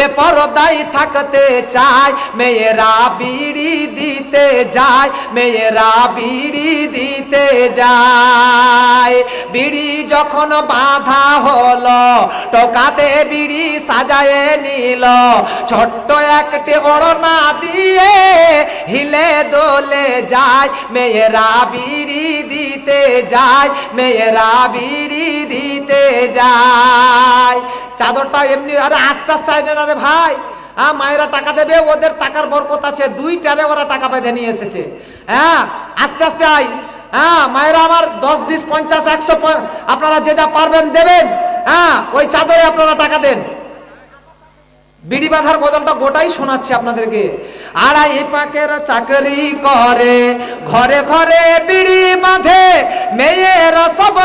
বেপরদাই থাকতে চায়, মেয়েরা বিড়ি দিতে যায়, মেয়েরা বিড়ি দিতে যায়। বিড়ি যখন বাঁধা হলো, টোকাতে বিড়ি সাজায়ে নিল, ছোট্ট একটি ওড়না দিয়ে হিলে দোলে যায়, মেয়েরা বিড়ি দিতে যায়, মেয়েরা বিড়ি দিতে যায়। চাদরটা এমনি, আরে আস্তে আস্তে আইনে না রে ভাই, মায়েরা টাকা দেবে, ওদের টাকার বরকত আছে, দুইটারে ওরা টাকা বেঁধে নিয়ে এসেছে। হ্যাঁ, আস্তে আস্তে আই। হ্যাঁ মায়েরা আমার 10, 20, 50, 100 আপনারা যে যা পারবেন দেবেন। হ্যাঁ, ওই চাদরে আপনারা টাকা দেন। বিড়ি বাঁধার গজলটা গোটাই শোনাচ্ছি আপনাদেরকে। আড়াই পাকের চাকরি করে, ঘরে ঘরে বিড়ি বাঁধে, মেয়েরা সব